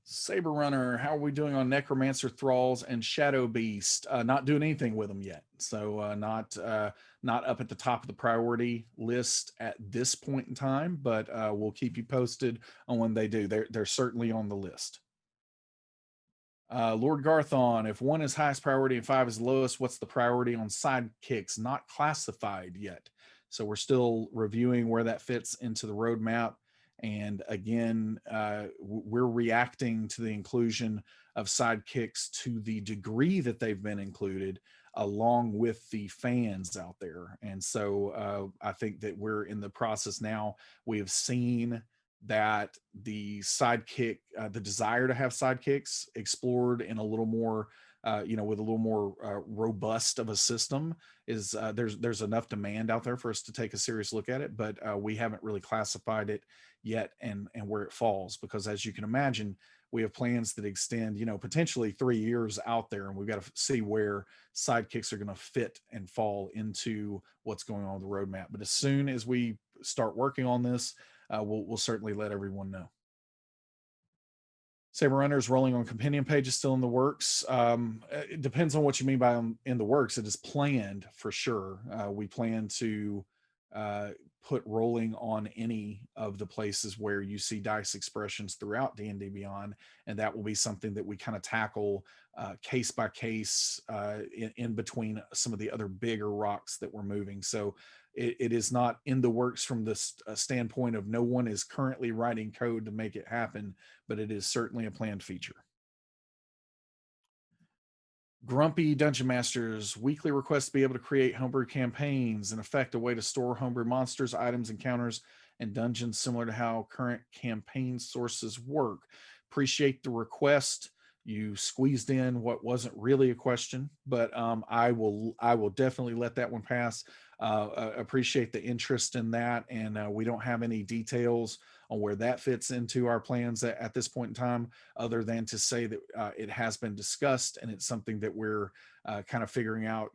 Saber Runner, how are we doing on Necromancer Thralls and Shadow Beast? Not doing anything with them yet, so not up at the top of the priority list at this point in time. But we'll keep you posted on when they do. They're certainly on the list. Lord Garthon, if one is highest priority and five is lowest, what's the priority on sidekicks? Not classified yet. So we're still reviewing where that fits into the roadmap. And again, we're reacting to the inclusion of sidekicks to the degree that they've been included, along with the fans out there. And so I think that we're in the process now. We have seen that the sidekick, the desire to have sidekicks explored in a little more, with a little more robust of a system is there's enough demand out there for us to take a serious look at it, but we haven't really classified it yet and where it falls, because as you can imagine, we have plans that extend, potentially 3 years out there, and we've got to see where sidekicks are going to fit and fall into what's going on with the roadmap. But as soon as we start working on this, we'll certainly let everyone know. Saber Runners rolling on companion page is still in the works. It depends on what you mean by in the works. It is planned for sure. We plan to uh, put rolling on any of the places where you see dice expressions throughout D&D Beyond, and that will be something that we kind of tackle case by case in between some of the other bigger rocks that we're moving. So it is not in the works from the standpoint of no one is currently writing code to make it happen, but it is certainly a planned feature. Grumpy Dungeon Masters weekly request to be able to create homebrew campaigns, in effect, a way to store homebrew monsters, items, encounters, and dungeons similar to how current campaign sources work. Appreciate the request. You squeezed in what wasn't really a question, but I will definitely let that one pass. Appreciate the interest in that, and we don't have any details on where that fits into our plans at this point in time, other than to say that it has been discussed and it's something that we're kind of figuring out,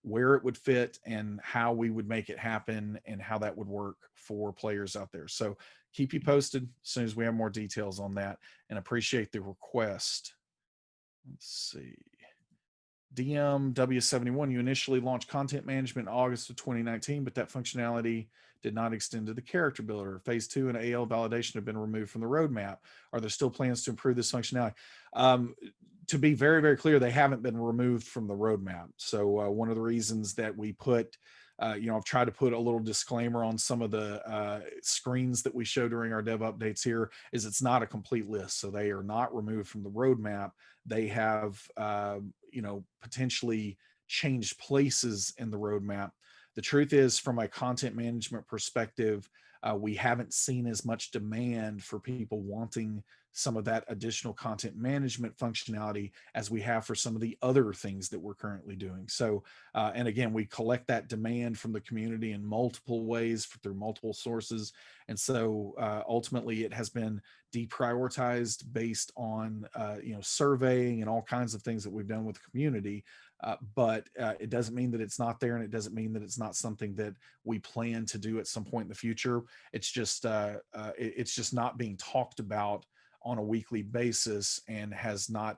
where it would fit and how we would make it happen and how that would work for players out there. So keep you posted as soon as we have more details on that, and appreciate the request. Let's see. DMW71, you initially launched content management in August of 2019, but that functionality did not extend to the character builder. Phase 2 and AL validation have been removed from the roadmap. Are there still plans to improve this functionality? To be very, very clear, they haven't been removed from the roadmap. So one of the reasons that we put, I've tried to put a little disclaimer on some of the screens that we show during our dev updates here, is it's not a complete list. So they are not removed from the roadmap. They have, potentially changed places in the roadmap. The truth is, from a content management perspective, we haven't seen as much demand for people wanting some of that additional content management functionality as we have for some of the other things that we're currently doing. So, and again, we collect that demand from the community in multiple ways through multiple sources. And so ultimately it has been deprioritized based on, surveying and all kinds of things that we've done with the community. But it doesn't mean that it's not there, and it doesn't mean that it's not something that we plan to do at some point in the future. It's just not being talked about on a weekly basis, and has not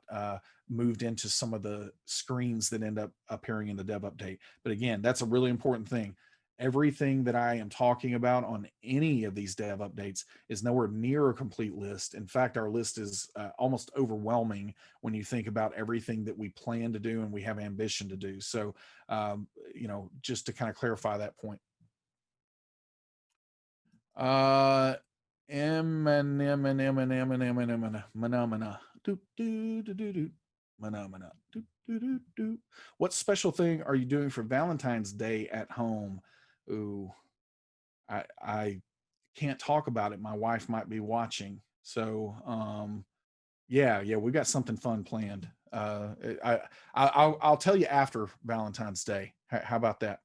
moved into some of the screens that end up appearing in the dev update. But again, that's a really important thing. Everything that I am talking about on any of these dev updates is nowhere near a complete list. In fact, our list is almost overwhelming when you think about everything that we plan to do and we have ambition to do. So, just to kind of clarify that point. Phenomena. What special thing are you doing for Valentine's Day at home? Ooh, I can't talk about it. My wife might be watching. So yeah, we've got something fun planned. I'll tell you after Valentine's Day. How about that?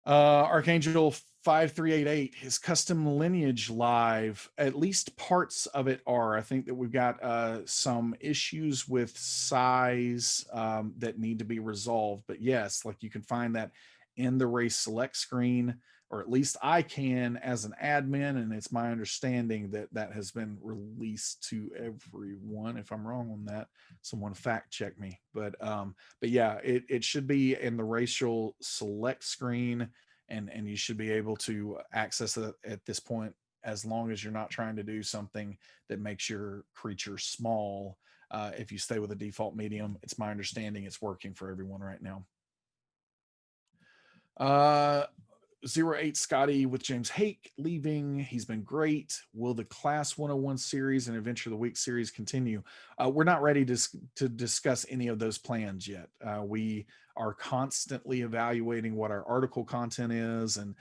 Archangel 5388, his custom lineage live. At least parts of it are. I think that we've got some issues with size that need to be resolved. But yes, like you can find that in the race select screen. or at least I can as an admin, and it's my understanding that that has been released to everyone. If I'm wrong on that, someone fact check me. But yeah, it should be in the racial select screen, and you should be able to access it at this point, as long as you're not trying to do something that makes your creature small. If you stay with a default medium, it's my understanding it's working for everyone right now. Uh, 08 Scotty with James Hake leaving. He's been great. Will the Class 101 series and Adventure of the Week series continue? We're not ready to discuss any of those plans yet. We are constantly evaluating what our article content is, and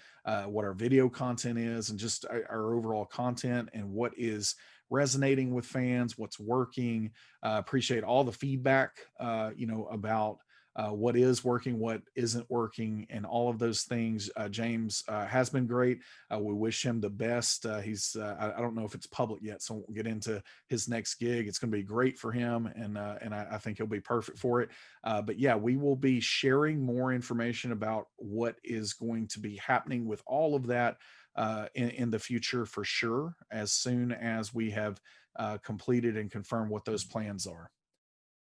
what our video content is, and just our overall content, and what is resonating with fans, what's working. Appreciate all the feedback, about what is working, what isn't working, and all of those things. James has been great. We wish him the best. I don't know if it's public yet, so we'll get into his next gig. It's going to be great for him, and I think he'll be perfect for it. But yeah, we will be sharing more information about what is going to be happening with all of that in the future, for sure, as soon as we have completed and confirmed what those plans are.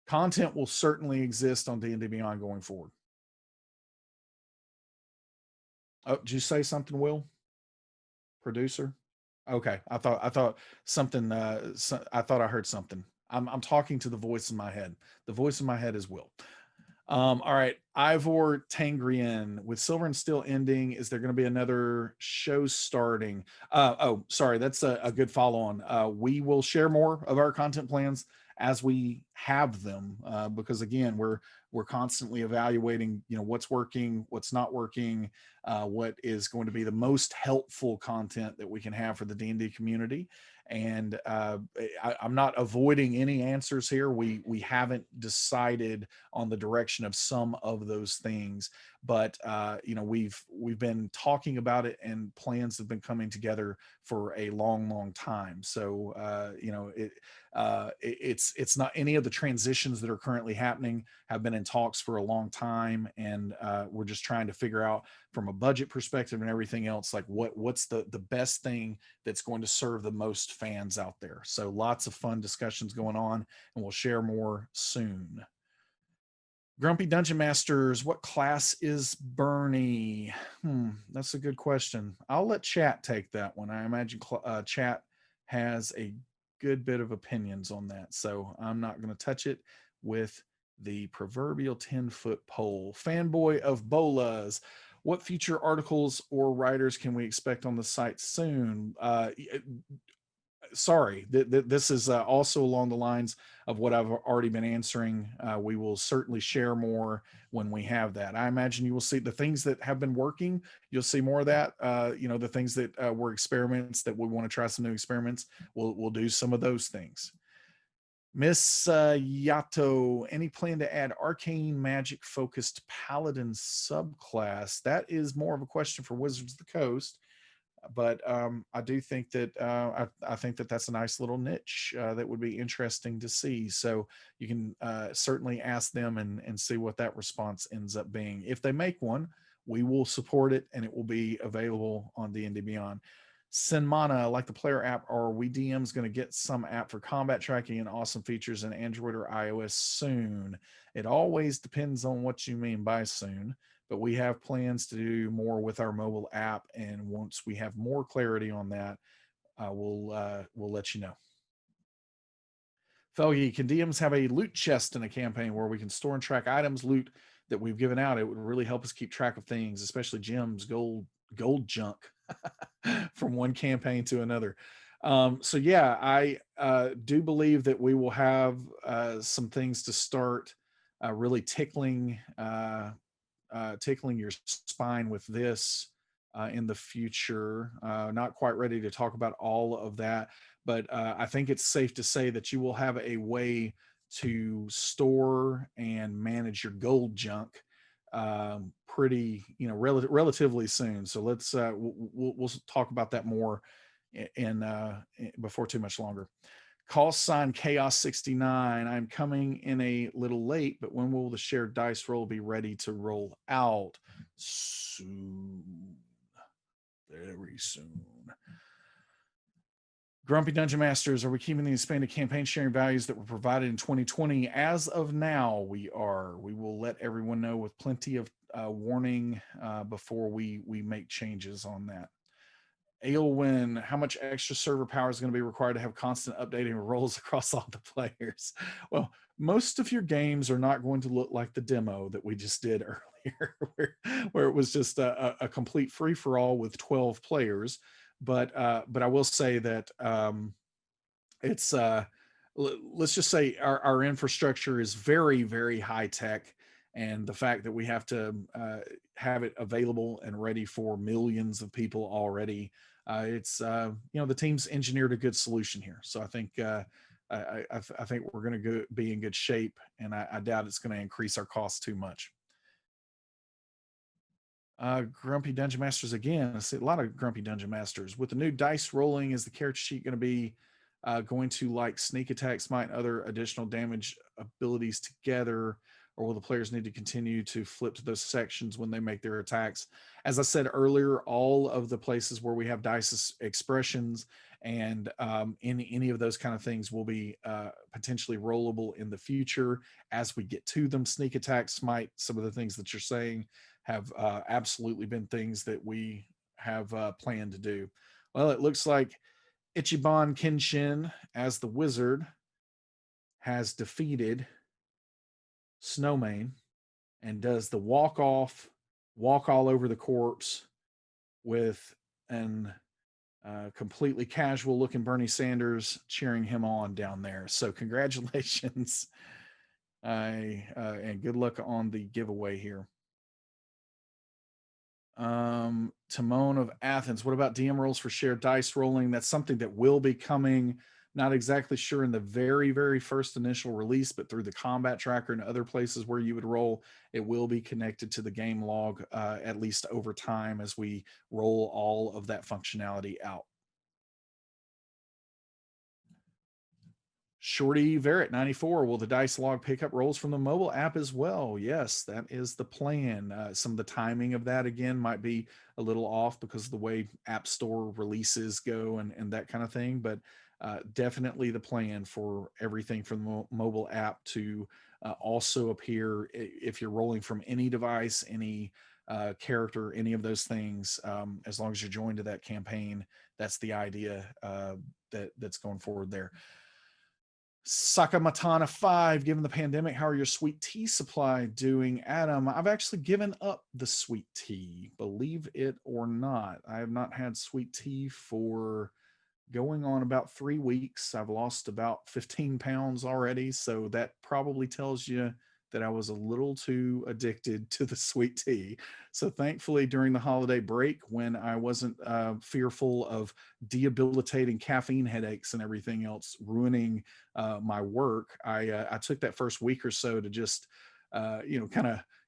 Content will certainly exist on D&D Beyond going forward. Oh, did you say something, Will? Producer? Okay. I thought something I thought I heard something. I'm talking to the voice in my head. The voice in my head is Will. All right. Ivor Tangrian, with Silver and Steel ending, is there going to be another show starting? Oh, sorry. That's a good follow on. We will share more of our content plans as we have them, because again, we're constantly evaluating, what's working, what's not working, what is going to be the most helpful content that we can have for the D&D community. And I'm not avoiding any answers here. We haven't decided on the direction of some of those things, but we've been talking about it, and plans have been coming together for a long time. So it's not, any of the transitions that are currently happening have been in talks for a long time, and we're just trying to figure out, from a budget perspective and everything else, like what's the best thing that's going to serve the most fans out there. So lots of fun discussions going on, and we'll share more soon. Grumpy Dungeon Masters, what class is Bernie? That's a good question. I'll let chat take that one. I imagine chat has a good bit of opinions on that, so I'm not going to touch it with the proverbial 10-foot pole. Fanboy of Bolas, what future articles or writers can we expect on the site soon? Sorry, this is also along the lines of what I've already been answering. We will certainly share more when we have that. I imagine you will see the things that have been working. You'll see more of that. The things that were experiments that we want to try, some new experiments. We'll do some of those things. Miss Yato, any plan to add arcane magic focused paladin subclass? That is more of a question for Wizards of the Coast, but I do think that I think that that's a nice little niche that would be interesting to see. So you can certainly ask them and see what that response ends up being. If they make one, we will support it, and it will be available on D&D Beyond. Sinmana, like the player app, are we DMs going to get some app for combat tracking and awesome features in Android or iOS soon? It always depends on what you mean by soon, but we have plans to do more with our mobile app, and once we have more clarity on that, we'll let you know. Felgy, can DMs have a loot chest in a campaign where we can store and track items, loot that we've given out? It would really help us keep track of things, especially gems, gold junk from one campaign to another. So yeah, I do believe that we will have some things to start really tickling your spine with this in the future. Not quite ready to talk about all of that, but I think it's safe to say that you will have a way to store and manage your gold junk pretty, relatively soon. So let's we'll talk about that more in before too much longer. Call sign Chaos 69. I'm coming in a little late, but when will the shared dice roll be ready to roll out? Soon. very soon. Grumpy Dungeon Masters, are we keeping the expanded campaign sharing values that were provided in 2020? As of now, we are. We will let everyone know with plenty of warning before we make changes on that. Ailwin, how much extra server power is going to be required to have constant updating of roles across all the players? Well, most of your games are not going to look like the demo that we just did earlier, where it was just a complete free for all with 12 players. But I will say that it's let's just say our infrastructure is very, very high tech, and the fact that we have to have it available and ready for millions of people already, it's the team's engineered a good solution here. So I think I think we're going to be in good shape, and I doubt it's going to increase our costs too much. Grumpy Dungeon Masters again. I see a lot of Grumpy Dungeon Masters. With the new dice rolling, is the character sheet going to be going to like sneak attack, smite, and other additional damage abilities together, or will the players need to continue to flip to those sections when they make their attacks? As I said earlier, all of the places where we have dice expressions and any of those kind of things will be potentially rollable in the future as we get to them. Sneak attack, smite, some of the things that you're saying have absolutely been things that we have planned to do. Well, it looks like Ichiban Kenshin as the wizard has defeated Snowmane and does the walk off, walk all over the corpse with an completely casual looking Bernie Sanders cheering him on down there. So congratulations. And good luck on the giveaway here. Timon of Athens, what about DM rolls for shared dice rolling? That's something that will be coming, not exactly sure in the very, very first initial release, but through the combat tracker and other places where you would roll, it will be connected to the game log, at least over time as we roll all of that functionality out. Shorty Verrett 94, will the dice log pick up rolls from the mobile app as well? Yes, that is the plan. Some of the timing of that again might be a little off because of the way app store releases go and that kind of thing, but definitely the plan for everything from the mobile app to also appear if you're rolling from any device, any character, any of those things. As long as you're joined to that campaign, that's the idea that's going forward there. Sakamatana 5, given the pandemic, how are your sweet tea supply doing? Adam, I've actually given up the sweet tea, believe it or not. I have not had sweet tea for going on about 3 weeks. I've lost about 15 pounds already. So that probably tells you that I was a little too addicted to the sweet tea. So thankfully, during the holiday break, when I wasn't fearful of debilitating caffeine headaches and everything else ruining my work, I took that first week or so to just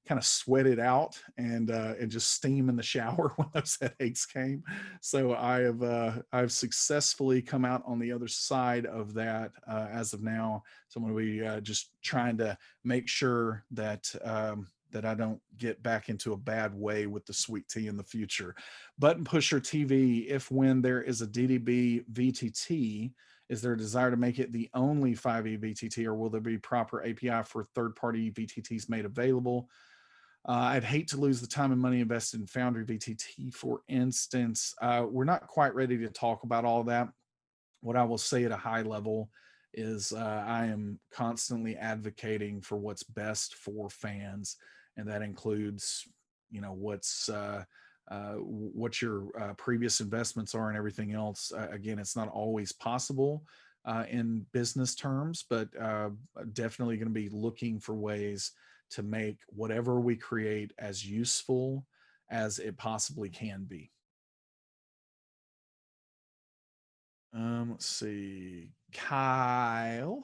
kind of sweat it out and just steam in the shower when those headaches came. So I've successfully come out on the other side of that as of now. So I'm going to be just trying to make sure that that I don't get back into a bad way with the sweet tea in the future. Button Pusher TV, if when there is a DDB VTT, is there a desire to make it the only 5e VTT, or will there be proper API for third-party VTTs made available? I'd hate to lose the time and money invested in Foundry VTT, for instance. We're not quite ready to talk about all that. What I will say at a high level is I am constantly advocating for what's best for fans, and that includes, what your previous investments are and everything else. Again, it's not always possible in business terms, but definitely going to be looking for ways to make whatever we create as useful as it possibly can be. Let's see. Kyle,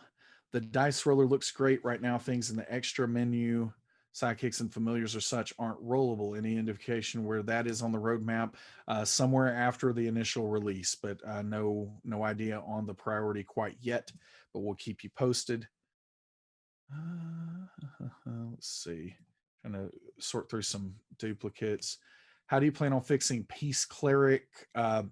the dice roller looks great right now. Things in the extra menu, sidekicks and familiars or such aren't rollable. Any indication where that is on the roadmap? Somewhere after the initial release, but no idea on the priority quite yet, but we'll keep you posted. Let's see. Trying to sort through some duplicates. How do you plan on fixing Peace Cleric?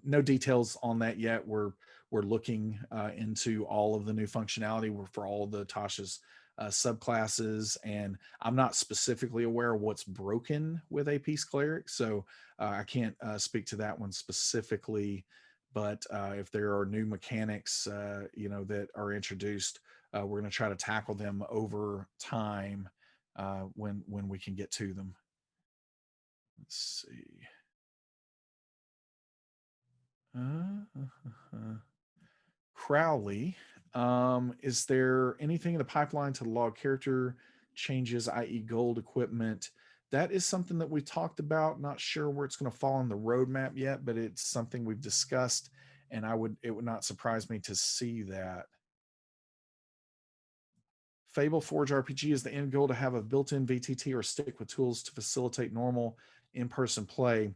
No details on that yet. We're looking into all of the new functionality for all of the Tasha's subclasses, and I'm not specifically aware of what's broken with a Peace Cleric, so I can't speak to that one specifically. But if there are new mechanics, that are introduced, we're going to try to tackle them over time when we can get to them. Let's see. Crowley, is there anything in the pipeline to log character changes, i.e., gold equipment? That is something that we talked about. Not sure where it's going to fall on the roadmap yet, but it's something we've discussed, and it would not surprise me to see that. Fable Forge RPG is the end goal to have a built-in VTT or stick with tools to facilitate normal in-person play.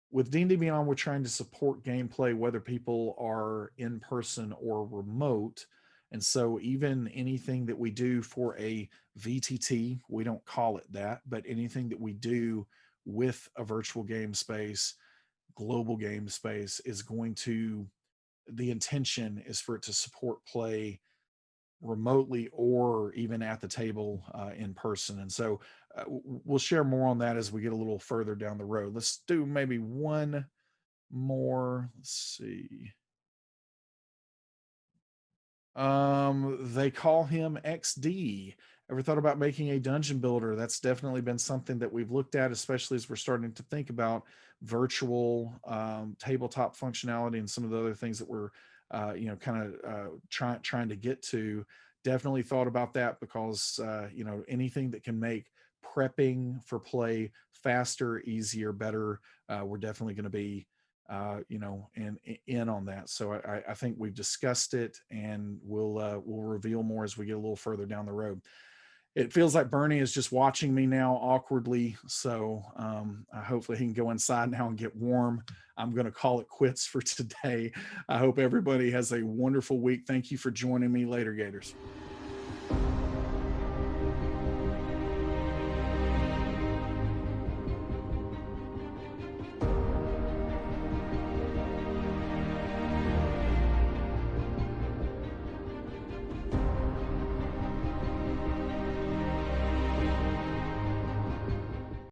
With D&D Beyond, we're trying to support gameplay whether people are in person or remote. And so even anything that we do for a VTT, we don't call it that, but anything that we do with a virtual game space, global game space, is going to, the intention is for it to support play remotely or even at the table in person. And so we'll share more on that as we get a little further down the road. Let's do maybe one more. Let's see. They call him XD. Ever thought about making a dungeon builder? That's definitely been something that we've looked at, especially as we're starting to think about virtual tabletop functionality and some of the other things that we're, kind of trying to get to. Definitely thought about that because anything that can make prepping for play faster, easier, better, we're definitely going to be and in on that. So I think we've discussed it, and we'll reveal more as we get a little further down the road. It feels like Bernie is just watching me now awkwardly, so hopefully he can go inside now and get warm. I'm going to call it quits for today. I hope everybody has a wonderful week. Thank you for joining me. Later, Gators.